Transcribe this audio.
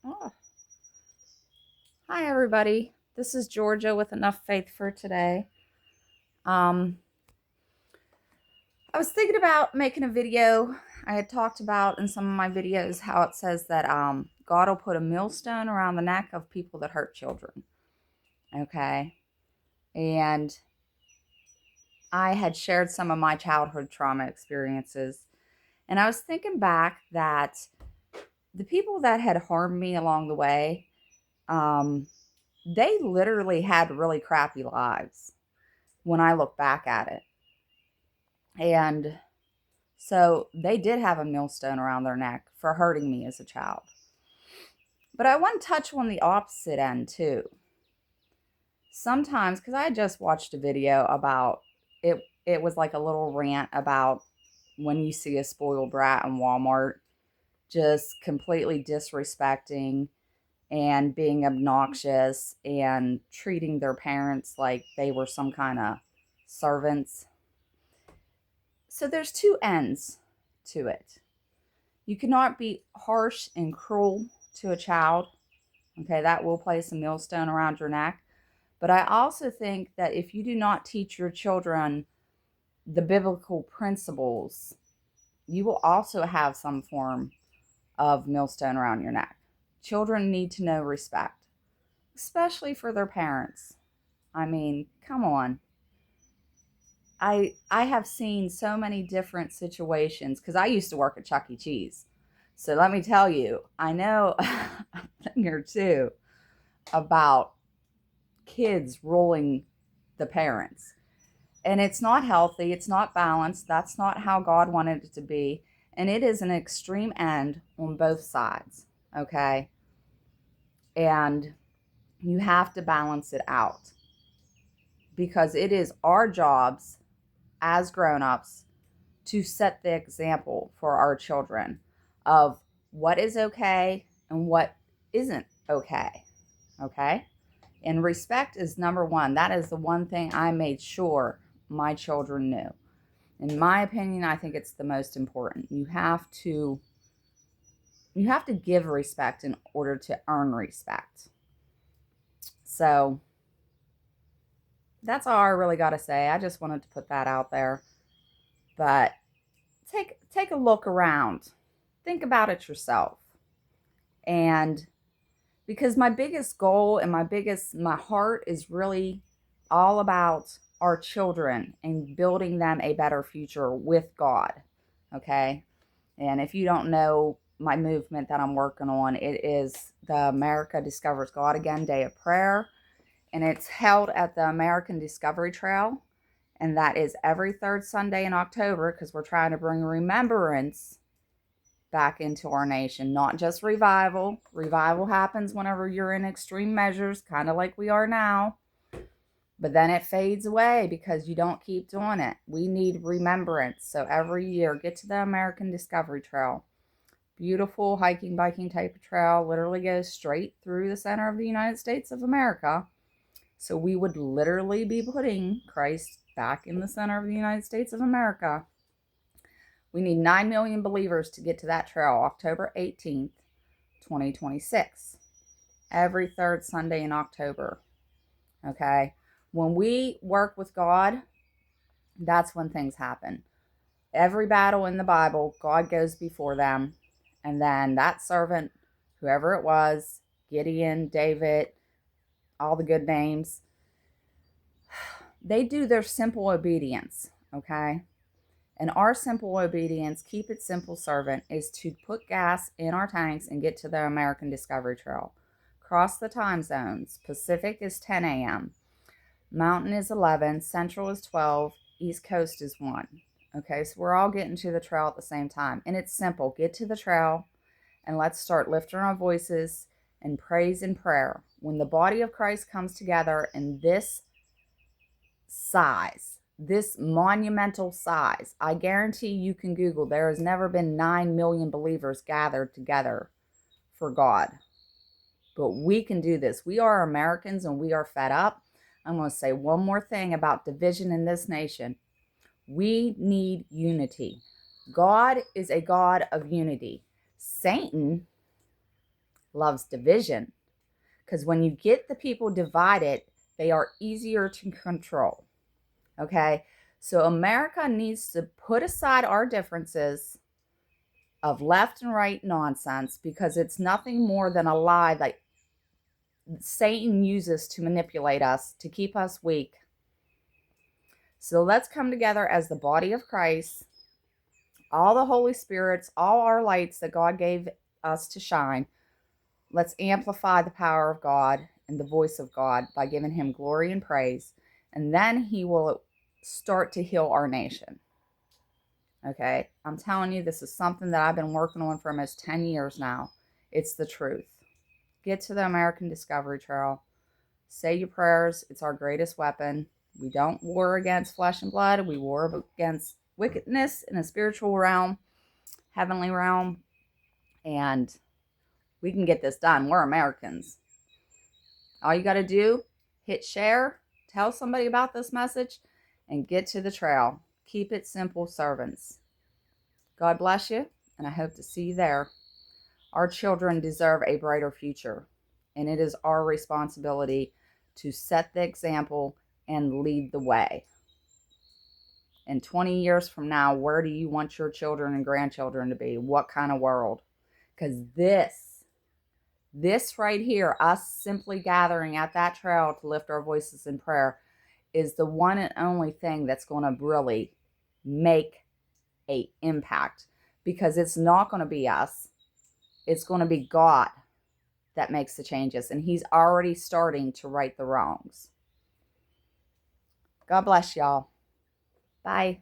Oh. Hi, everybody. This is Georgia with Enough Faith for today. Um, I was thinking about making a video. I had talked about in some of my videos how it says that God will put a millstone around the neck of people that hurt children. Okay. And I had shared some of my childhood trauma experiences. And I was thinking back that the people that had harmed me along the way, they literally had really crappy lives when I look back at it. And so they did have a millstone around their neck for hurting me as a child. But I want to touch on the opposite end too. Sometimes, because I just watched a video about it, it was like a little rant about when you see a spoiled brat in Walmart just completely disrespecting and being obnoxious and treating their parents like they were some kind of servants. So there's two ends to it. You cannot be harsh and cruel to a child. Okay, that will place a millstone around your neck. But I also think that if you do not teach your children the biblical principles, you will also have some form of millstone around your neck. Children need to know respect, especially for their parents. I mean, come on. I have seen so many different situations because I used to work at Chuck E. Cheese. So let me tell you, I know a thing or two about kids ruling the parents. And it's not healthy, it's not balanced. That's not how God wanted it to be. And it is an extreme end on both sides. Okay. And you have to balance it out because it is our jobs as grown-ups to set the example for our children of what is okay and what isn't okay. Okay? And respect is number one. That is the one thing I made sure my children knew. In my opinion, I think it's the most important. You have to give respect in order to earn respect. So that's all I really got to say. I just wanted to put that out there. But take a look around. Think about it yourself. And because my biggest goal and my heart is really all about our children and building them a better future with God. Okay? And if you don't know my movement that I'm working on, it is the America Discovers God Again Day of Prayer. And it's held at the American Discovery Trail. And that is every third Sunday in October because we're trying to bring remembrance back into our nation, not just revival. Revival happens whenever you're in extreme measures, kind of like we are now. But then it fades away because you don't keep doing it. We need remembrance. So every year, get to the American Discovery Trail. Beautiful hiking, biking type of trail. Literally goes straight through the center of the United States of America. So we would literally be putting Christ back in the center of the United States of America. We need 9 million believers to get to that trail October 18th, 2026. Every third Sunday in October. Okay? When we work with God, that's when things happen. Every battle in the Bible, God goes before them. And then that servant, whoever it was, Gideon, David, all the good names, they do their simple obedience. Okay? And our simple obedience, keep it simple, servant, is to put gas in our tanks and get to the American Discovery Trail. Cross the time zones. Pacific is 10 a.m. Mountain is 11. Central is 12. East Coast is 1. Okay, so we're all getting to the trail at the same time. And it's simple. Get to the trail and let's start lifting our voices in praise and prayer. When the body of Christ comes together in this size, this monumental size, I guarantee you can Google, there has never been 9 million believers gathered together for God. But we can do this. We are Americans and we are fed up. I'm going to say one more thing about division in this nation. We need unity. God is a God of unity. Satan loves division. Because when you get the people divided, they are easier to control. Okay? So America needs to put aside our differences of left and right nonsense, because it's nothing more than a lie that Satan uses to manipulate us, to keep us weak. So let's come together as the body of Christ, all the Holy Spirits, all our lights that God gave us to shine. Let's amplify the power of God and the voice of God by giving him glory and praise. And then he will start to heal our nation. Okay? I'm telling you, this is something that I've been working on for almost 10 years now. It's the truth. Get to the American Discovery Trail. Say your prayers. It's our greatest weapon. We don't war against flesh and blood. We war against wickedness in a spiritual realm, heavenly realm. And we can get this done. We're Americans. All you got to do, hit share, tell somebody about this message, and get to the trail. Keep it simple, servants. God bless you, and I hope to see you there. Our children deserve a brighter future, and it is our responsibility to set the example and lead the way. And 20 years from now, where do you want your children and grandchildren to be? What kind of world? Because this right here, us simply gathering at that trail to lift our voices in prayer, is the one and only thing that's going to really make an impact. Because it's not going to be us. It's going to be God that makes the changes. And he's already starting to right the wrongs. God bless y'all. Bye.